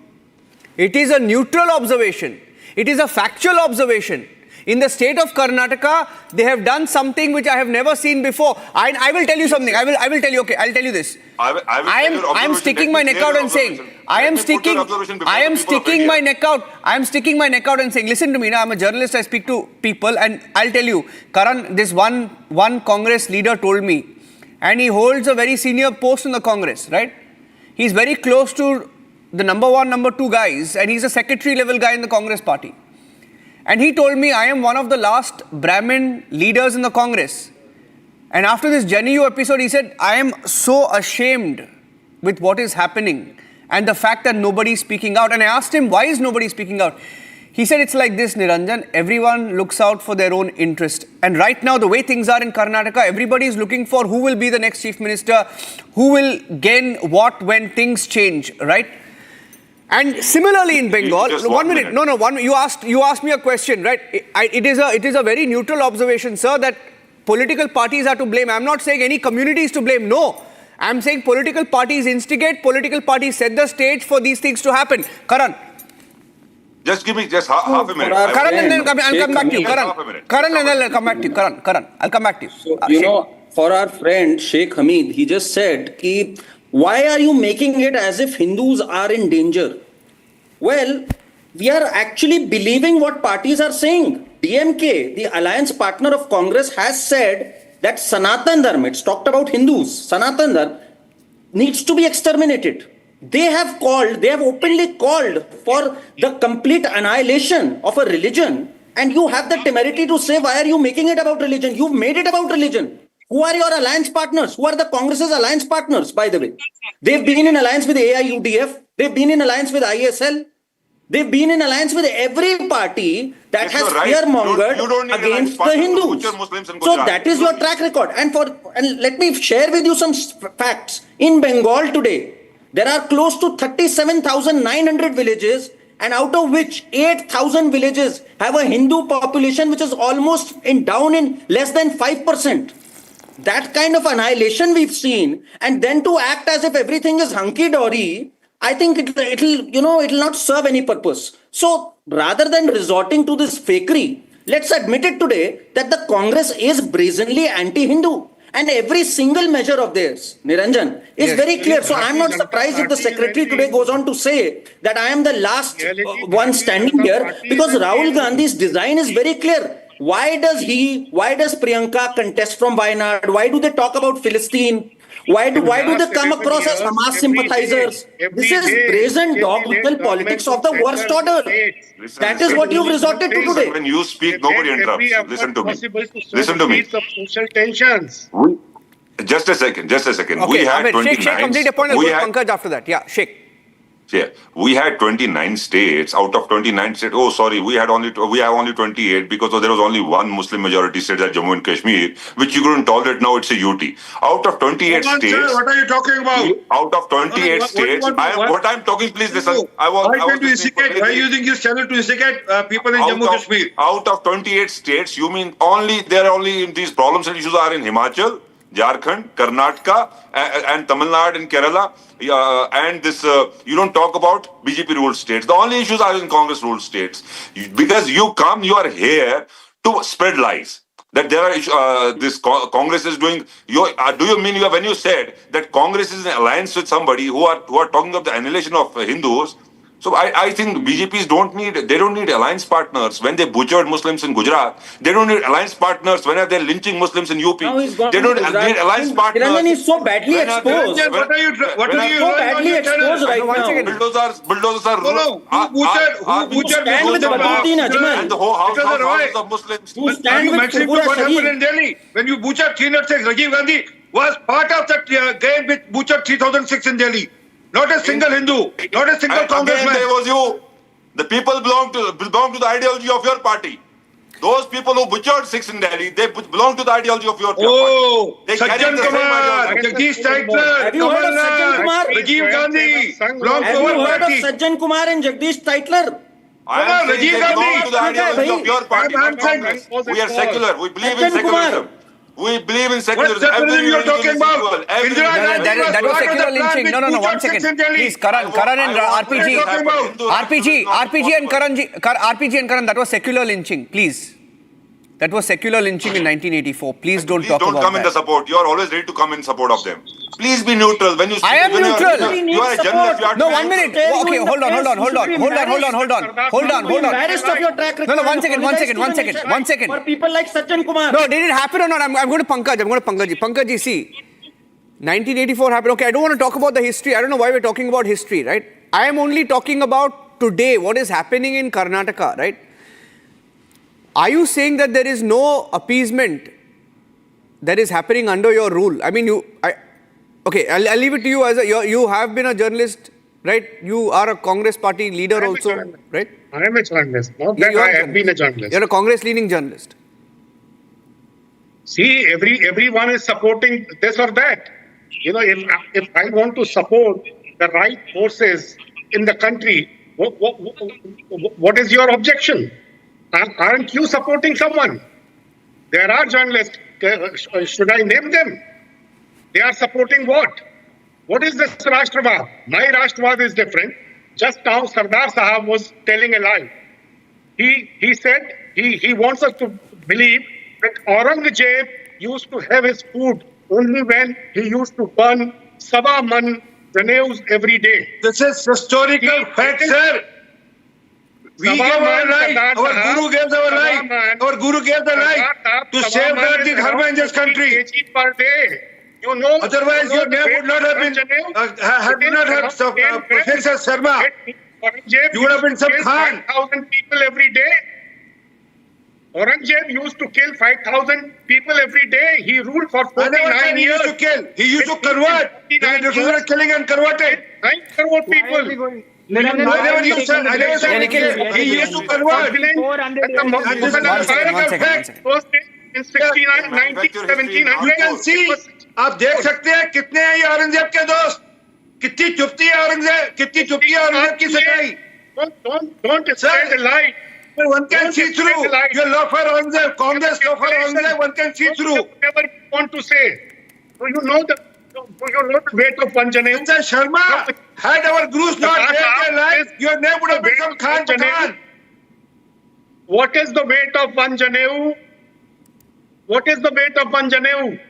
It is a neutral observation. It is a factual observation. In the state of Karnataka, they have done something which I have never seen before. I will tell you something. I will tell you. Okay, I'll tell you this. I am sticking my neck out and saying. I am sticking my neck out and saying. Listen to me. Now I'm a journalist. I speak to people, and I'll tell you. Karan, this one Congress leader told me, and he holds a very senior post in the Congress, right? He's very close to the number 1, number 2 guys, and he's a secretary level guy in the Congress party. And he told me, I am one of the last Brahmin leaders in the Congress. And after this Janeu episode, he said, I am so ashamed with what is happening and the fact that nobody is speaking out. And I asked him, why is nobody speaking out? He said, it's like this, Niranjan, everyone looks out for their own interest. And right now, the way things are in Karnataka, everybody is looking for who will be the next chief minister, who will gain what when things change, right? And similarly in Bengal, 1 minute. You asked me a question, right? It is a very neutral observation, sir, that political parties are to blame. I'm not saying any community is to blame. No. I'm saying political parties instigate, political parties set the stage for these things to happen. Karan. Just give me half a minute. Karan, and then I'll come back to you. Karan, and then I'll come back to you. Karan, I'll come back to you. So, for our friend Sheikh Hamid, he just said, why are you making it as if Hindus are in danger? Well, we are actually believing what parties are saying. DMK, the alliance partner of Congress, has said that Sanatan Dharma, it's talked about Hindus, Sanatan Dharma, needs to be exterminated. they have openly called for the complete annihilation of a religion, and you have the temerity to say, why are you making it about religion? You've made it about religion. Who are your alliance partners? Who are the Congress's alliance partners, by the way? They've been in alliance with AIUDF. They've been in alliance with ISL. They've been in alliance with every party that has fear-mongered against the Hindus. So that is your track record. And let me share with you some facts. In Bengal today, there are close to 37,900 villages, and out of which 8,000 villages have a Hindu population which is almost down in less than 5%. That kind of annihilation we've seen, and then to act as if everything is hunky-dory, I think it'll not serve any purpose. So rather than resorting to this fakery, let's admit it today that the Congress is brazenly anti-Hindu. And every single measure of theirs, Niranjan, is very clear. So I'm not surprised if the secretary today goes on to say that I am the last one standing here, because Rahul Gandhi's design is very clear. Why does Priyanka contest from Wayanad? Why do they talk about Philistine? Why do they come across as Hamas sympathizers? This is brazen dogmatic politics of the worst order. That is what you've resorted to today. When you speak, nobody interrupts. Listen to me. Listen to me. Social tensions. Just a second. Okay, We had 29. Sheikh, complete your point. I'll go to Pankaj after that. Yeah, Sheikh. Yeah, we had 29 states. Out of 29 states, we have only 28 because there was only one Muslim majority state, that Jammu and Kashmir, which you couldn't tolerate. Now it's a UT. Out of 28 states, sir, what are you talking about? Out of 28 states, what I'm talking, please listen. Why are you using this channel to instigate people in Jammu and Kashmir? Out of 28 states, you mean only these problems and issues are in Himachal, Jharkhand, Karnataka, and Tamil Nadu and Kerala, and this, you don't talk about BJP ruled states. The only issues are in Congress ruled states. Because you are here to spread lies. That there are this Congress is doing. Do you mean when you said that Congress is in alliance with somebody who are talking of the annihilation of Hindus? So I think BJPs don't need alliance partners when they butchered Muslims in Gujarat. They don't need alliance partners when they're lynching Muslims in UP. They don't need alliance partners. Niranjan is so badly exposed. What are you so badly exposed right now. Bulldozers are who butchered stand with Badruddin Ajmal and the whole houses of Muslims. Who stand with mentioning Tripura what happened Sharif. in Delhi when you butchered 306? Rajiv Gandhi was part of that game which butchered 3006 in Delhi. Not a single Hindu, not a single congressman. Again, there was you. The people belong to the ideology of your party. Those people who butchered 6 in Delhi, they belong to the ideology of your party. Sajjan Kumar, Jagdish Titler, Have you heard of Sajjan Kumar? Rajiv Gandhi, belong to Have you our heard of party. Sajjan Kumar and Jagdish Titler? I am saying Rajiv they belong Gandhi. to the ideology of your party, I'm not saying- Congress. We are secular. We believe in Sajjan Kumar. secularism. We believe in What secularism. secularism you are talking about? Indira Gandhi That was part of secular the plan lynching. which No, one butchered second. 6 in Delhi. Please, Karan and RPG. What are you talking about? RPG and Karan, that was secular lynching. Please. That was secular lynching in 1984. Please don't talk about come in the that. support. You are always ready to come in support of them. Please be neutral when you speak. I am when neutral. You are a journalist. You are No, to be 1 minute. neutral. Okay, hold on. Hold on. Embarrassed of your track record. No, 1 second. 1 second. For people like Sajjan Kumar. No, did it happen or not? I'm going to Pankaj. Pankaj, see. 1984 happened. Okay, I don't want to talk about the history. I don't know why we're talking about history, right? I am only talking about today, what is happening in Karnataka, right? Are you saying that there is no appeasement that is happening under your rule? I mean, okay, I'll leave it to you. You have been a journalist, right? You are a Congress party leader also, right? I am a journalist. Not that I have been a journalist. You're a Congress-leaning journalist. See, everyone is supporting this or that. You know, if I want to support the right forces in the country, what is your objection? Aren't you supporting someone? There are journalists. Should I name them? They are supporting what? What is this Rashtravad? My Rashtravad is different. Just now, Sardar Sahab was telling a lie. He said he wants us to believe that Aurangzeb used to have his food only when he used to burn Sava Man Janeus every day. This is historical fact, sir. We gave our life. Our Guru gave our life. Our Guru gave the life to safeguard the dharma in this country. Per day. You know, Otherwise, your name would not have been, Professor Sharma. You would have been some Khan. 5,000 people every day. Aurangzeb used to kill 5,000 people every day. He ruled for 49 He years. used to kill. He used to convert. He was killing and converted. 9 crore people. I never used to He used to convert. In 69, 1917, You can see. आप देख सकते हैं कितने हैं ये औरंगजेब के दोस्त, कितनी चुपती है औरंगजेब, कितनी चुपती है औरंगजेब की सच्चाई. Don't spread the lie. One can see through. Your law for Aurangzeb, Congress law for Aurangzeb, one can see through. Whatever you want to say. Do you know the weight of one Janeu? Mr. Sharma, had our gurus not made their lives, your name would have become Khan Khan. What is the weight of one Janeu? What is the weight of one Janeu?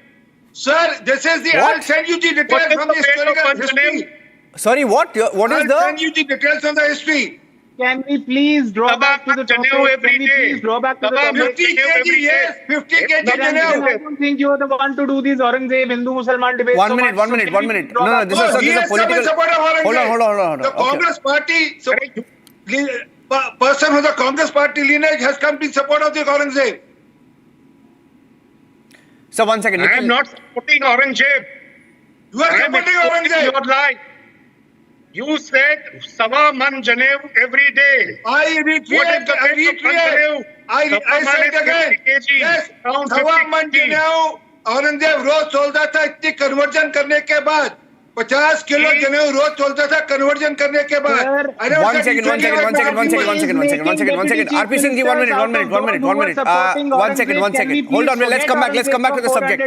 Sir, this is the. I'll send you the details from the historical history. Sorry, what? What is I'll send you the details on the history. Can we please draw back to the topic? Can we please draw back to the topic? 50 kg, yes, 50 kg Janeu. I don't think you're the one to do these Aurangzeb Hindu-Musliman debates. One minute. No, this is a political. Hold on. The Congress party, person with the Congress party lineage has come in support of the Aurangzeb. So 1 second. I am not supporting Aurangzeb. You are supporting Aurangzeb. Your lie. You said Sawa Man Janeu every day. I reiterate. I said again. Yes, Sawa Man Janeu Aurangzeb रोज चलता था इतनी conversion करने के बाद 50 kilo जनेऊ रोज चलता था conversion करने के बाद. One second. RP Singh ji, 1 minute. 1 second. Hold on, let's come back to the subject.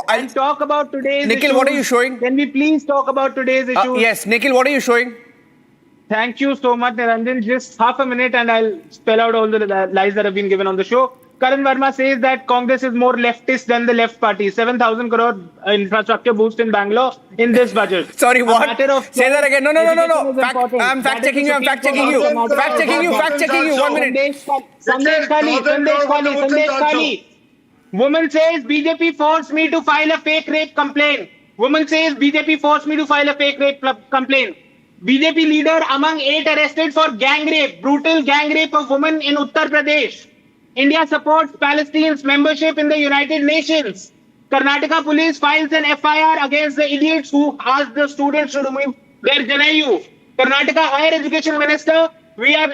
I'll talk about today's Nikhil, issues. what are you showing? Can we please talk about today's issues? Yes, Nikhil, what are you showing? Thank you so much, Niranjan. Just half a minute and I'll spell out all the lies that have been given on the show. Karan Verma says that Congress is more leftist than the left party. 7,000 crore infrastructure boost in Bangalore in this budget. Sorry, what? Say that again. No. I'm fact checking you. 1 minute. Sandesh Khali. Woman says BJP forced me to file a fake rape complaint. BJP leader among 8 arrested for gang rape, brutal gang rape of woman in Uttar Pradesh. India supports Palestine's membership in the United Nations. Karnataka police files an FIR against the idiots who asked the students to remove their Janeu. Karnataka Higher Education Minister, we are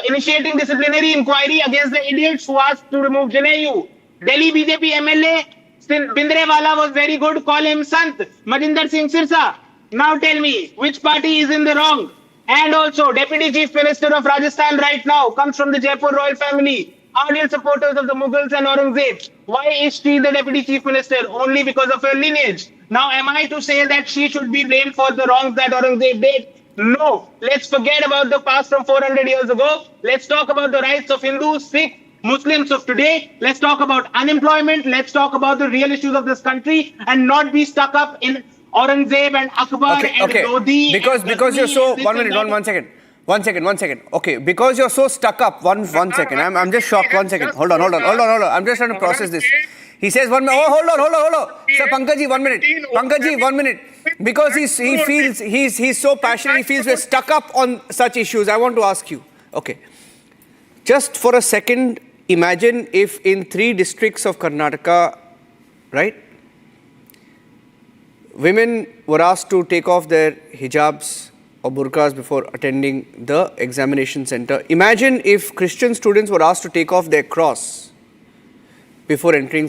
initiating disciplinary inquiry against the idiots who asked to remove Janeu. Delhi BJP MLA Bindrewala was very good, call him Sant. Majinder Singh Sirsa. Now tell me, which party is in the wrong? And also, Deputy Chief Minister of Rajasthan right now comes from the Jaipur royal family. Ardent supporters of the Mughals and Aurangzeb. Why is she the Deputy Chief Minister? Only because of her lineage. Now, am I to say that she should be blamed for the wrongs that Aurangzeb did? No. Let's forget about the past from 400 years ago. Let's talk about the rights of Hindus, Sikhs, Muslims of today. Let's talk about unemployment. Let's talk about the real issues of this country and not be stuck up in Aurangzeb and Akbar and Lodi. Because you're so... 1 minute, 1 second. 1 second. Okay, because you're so stuck up. One second. I'm just shocked. 1 second. Hold on. I'm just trying to process this. He says 1 minute. Oh, hold on. Sir, Pankaj ji, 1 minute. Pankaj ji, 1 minute. Because he feels, he's so passionate, he feels we're stuck up on such issues. I want to ask you. Okay. Just for a second, imagine if in 3 districts of Karnataka, right, women were asked to take off their hijabs or burqas before attending the examination center. Imagine if Christian students were asked to take off their cross before entering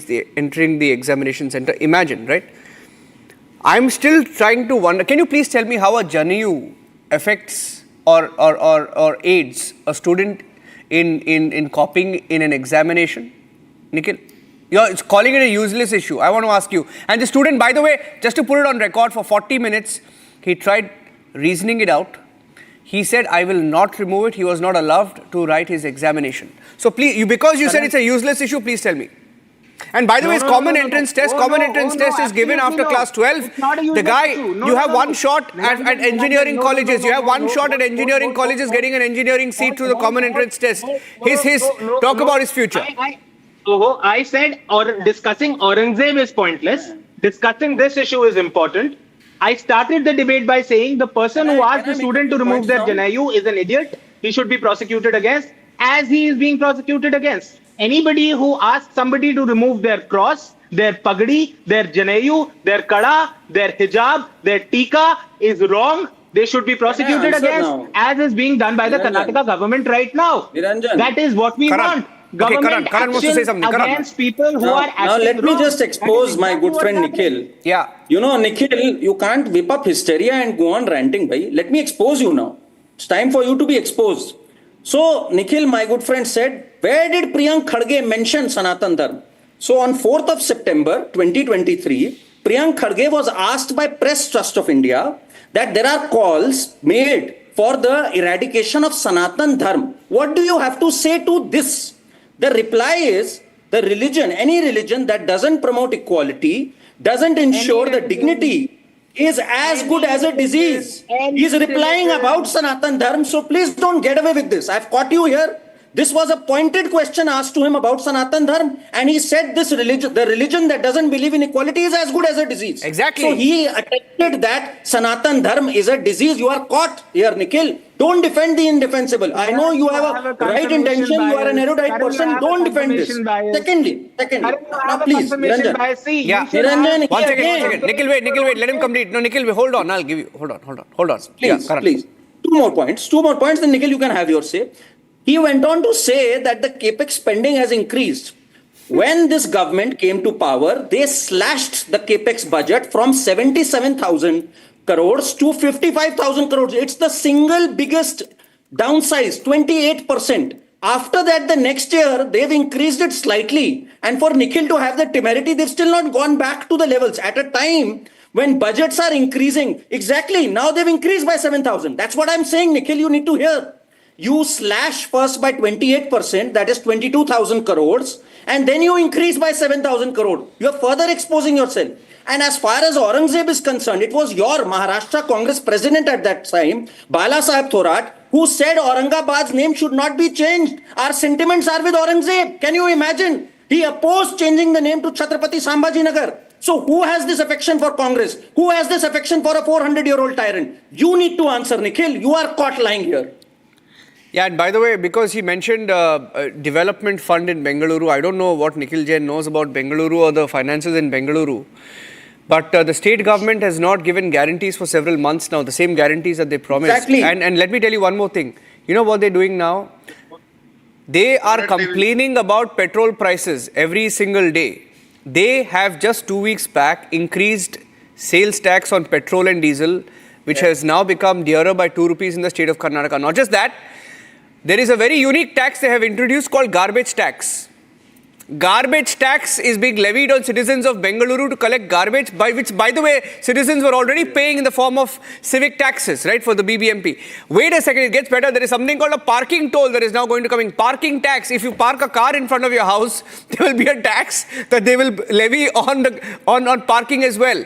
the examination center. Imagine, right? I'm still trying to wonder, can you please tell me how a Janeu affects or aids a student in copying in an examination? Nikhil? You're calling it a useless issue. I want to ask you. And the student, by the way, just to put it on record, for 40 minutes, he tried reasoning it out. He said, I will not remove it. He was not allowed to write his examination. So please, because you said it's a useless issue, please tell me. And by the way, common entrance test is given after class 12. The guy, you have one shot at engineering colleges. You have one shot at engineering colleges getting an engineering seat through the common entrance test. Talk about his future. I said discussing Aurangzeb is pointless. discussing this issue is important. I started the debate by saying the person who asked the student to remove their Janeu is an idiot. He should be prosecuted against, as he is being prosecuted against. Anybody who asks somebody to remove their cross, their pagadi, their Janeu, their kada, their hijab, their tika is wrong. They should be prosecuted against, as is being done by the Karnataka government right now. Niranjan. That is what we want. Government Karan wants to say something. Karan. against people who are acting Now let me wrong. just expose my good friend Nikhil. Nikhil. Yeah. You know, Nikhil, you can't whip up hysteria and go on ranting, bhai. Let me expose you now. It's time for you to be exposed. So, Nikhil, my good friend said, where did Priyank Khadge mention Sanatan Dharma? So, on 4th of September 2023, Priyank Khadge was asked by Press Trust of India that there are calls made for the eradication of Sanatan Dharma. What do you have to say to this? The reply is, the religion, any religion that doesn't promote equality, doesn't ensure the dignity, is as good as a disease. He's replying about Sanatan Dharma, so please don't get away with this. I've caught you here. This was a pointed question asked to him about Sanatan Dharma, and he said this religion, the religion that doesn't believe in equality, is as good as a disease. Exactly. So he attested that Sanatan Dharma is a disease. You are caught here, Nikhil. Don't defend the indefensible. I know you have a right intention. You are an erudite person. Don't defend this. Secondly, now please, Niranjan. Yeah. Niranjan, One second. again. Nikhil, wait. Let him complete. No, Nikhil, wait, hold on. I'll give you. Hold on. Please, Karan. please. Two more points. Then Nikhil, you can have your say. He went on to say that the capex spending has increased. When this government came to power, they slashed the capex budget from 77,000 crores to 55,000 crores. It's the single biggest downsize, 28%. After that, the next year, they've increased it slightly. And for Nikhil to have the temerity, they've still not gone back to the levels at a time when budgets are increasing. Exactly. Now they've increased by 7,000. That's what I'm saying, Nikhil, you need to hear. You slash first by 28%, that is 22,000 crores, and then you increase by 7,000 crores. You're further exposing yourself. And as far as Aurangzeb is concerned, it was your Maharashtra Congress president at that time, Bala Saheb Thorat, who said Aurangabad's name should not be changed. Our sentiments are with Aurangzeb. Can you imagine? He opposed changing the name to Chhatrapati Sambhaji Nagar. So who has this affection for Congress? Who has this affection for a 400-year-old tyrant? You need to answer, Nikhil. You are caught lying here. Yeah, and by the way, because he mentioned development fund in Bengaluru, I don't know what Nikhil Jain knows about Bengaluru or the finances in Bengaluru. But the state government has not given guarantees for several months now, the same guarantees that they promised. Exactly. And let me tell you one more thing. You know what they're doing now? They are complaining about petrol prices every single day. They have just 2 weeks back increased sales tax on petrol and diesel, which has now become dearer by 2 rupees in the state of Karnataka. Not just that, there is a very unique tax they have introduced called garbage tax. Garbage tax is being levied on citizens of Bengaluru to collect garbage, by which, by the way, citizens were already paying in the form of civic taxes, right, for the BBMP. Wait a second, it gets better. There is something called a parking toll that is now going to come in. Parking tax. If you park a car in front of your house, there will be a tax that they will levy on parking as well.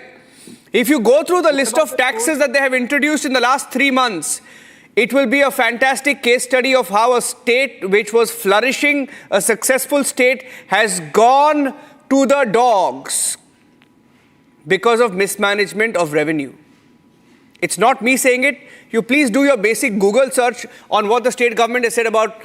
If you go through the list of taxes that they have introduced in the last 3 months, it will be a fantastic case study of how a state which was flourishing, a successful state, has gone to the dogs because of mismanagement of revenue. It's not me saying it. You please do your basic Google search on what the state government has said about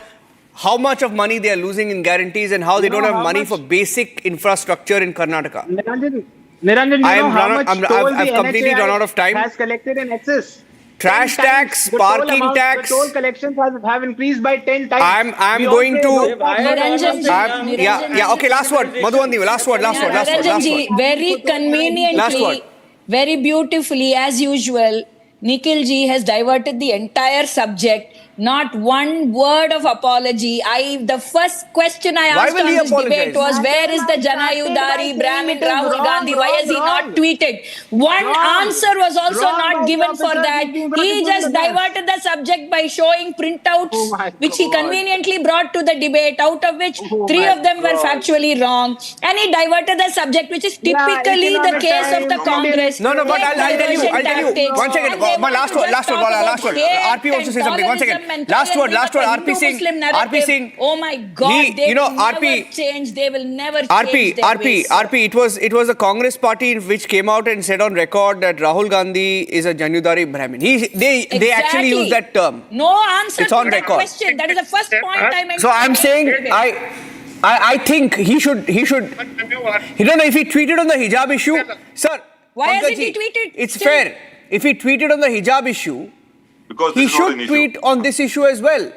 how much of money they are losing in guarantees and how they don't have money for basic infrastructure in Karnataka. Niranjan, you know how much toll I've completely run out of time. has collected in excess? Trash tax, parking tax. The toll collections have increased by 10 times. I'm going to. Niranjan, Yeah. Okay. Last word. Madhuvan, last word. Niranjan ji, very conveniently, very beautifully, as usual, Nikhil ji has diverted the entire subject. Not one word of apology. The first question I asked on this debate was, where is the Janayudari Brahmin Rahul Gandhi? Why has he not tweeted? One answer was also not given for that. He just diverted the subject by showing printouts, which he conveniently brought to the debate, out of which 3 of them were factually wrong. And he diverted the subject, which is typically the case of the Congress. No, but I'll tell you. One second. My last word. RP wants to say something. 1 second. entirely last word, with the RP Singh, Hindu-Muslim narrative. RP Singh. Oh my God, He- they you know, will never RP change. They will never RP, change their ways, sir. RP, it was the Congress party which came out and said on record that Rahul Gandhi is a Janudari Brahmin. They actually Exactly. use that term. No answer It's to on that record. question. That is the first point I mentioned. So I'm saying, I think he should. He don't know if he tweeted on the hijab issue, sir. Why hasn't Pankaj he ji, tweeted It's still? fair. If he tweeted on the hijab issue, Because he this is not should an issue. tweet on this issue as well.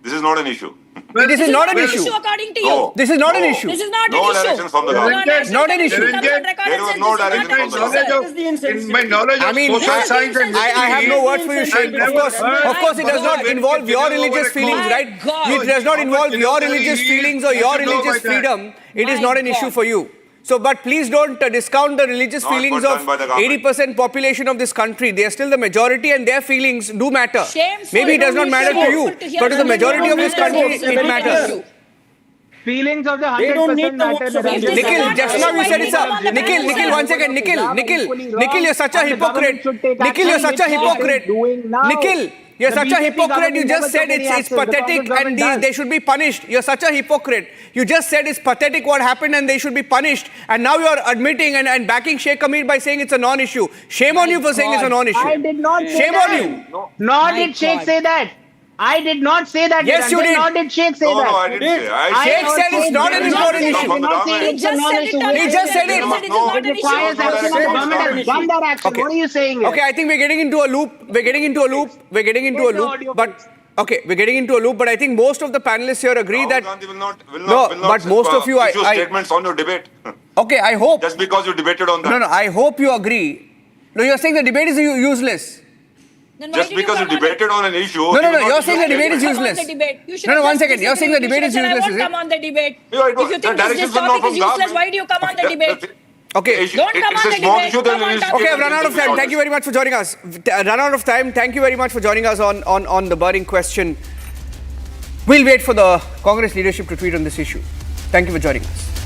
This is not an issue. This is not an issue. according to you. No. This is not an No. issue. This is not No an issue. directions from the No government. directions. Not an issue. It comes on record There and was says no this is direction not an from the issue, government. sir. In my knowledge I of mean, social science and I have no words for you, Sheikh. Of course, it does not involve your religious feelings, My right? God. It does not involve your religious feelings or your religious freedom. It is My not an issue God. for you. So, but please don't discount the religious Not feelings put of down by the government. 80% population of this country. They are still the majority and their feelings do matter. Shameful. Maybe it does not matter to you, Shameful to hear but to the that. majority of this country, it matters. Feelings of the They don't need 100% the matter. votes of that Indian are- Nikhil, just now you said it's a Nikhil, Nikhil, you're such a hypocrite. Nikhil, you're such a hypocrite. Nikhil, you're such a hypocrite. You just said it's pathetic and they should be punished. You're such a hypocrite. You just said it's pathetic what happened and they should be punished. And now you're admitting and backing Sheikh Amir by saying it's a non-issue. Shame on you for saying it's a non-issue. I did not say Shame that. on you. Nor My did Sheikh God. say that. I did not say that. Yes, you Niranjan, did. Nor did Sheikh say No, that. no, I didn't say. Sheikh said it's not an important issue. He just said it. He just said it. It is not an It requires issue. action and the government has done that action. Okay. What are you saying here? Okay, I think we're getting into a loop. But okay, we're getting into a loop. But I think most of the panelists here agree Rahul that. Gandhi will not but most of you, issue statements on your debate. Okay, I hope. Just because you debated on that. No, I hope you agree. No, you're saying the debate is useless. Then why Just did you because you come on debated on an issue. No, you will not you're issue saying the debate is statements. useless. No, one second. You're saying the debate is useless, I is won't it? come on the debate. Yeah, If you the think directions this are not topic from is useless, government. why do you come on the debate? Okay. Don't come on the It's a small debate. issue, then Come on, we'll talk Okay, about I've run out of time. Thank you very much for joining us. Run out of time. Thank you very much for joining us on the burning question. We'll wait for the Congress leadership to tweet on this issue. Thank you for joining us.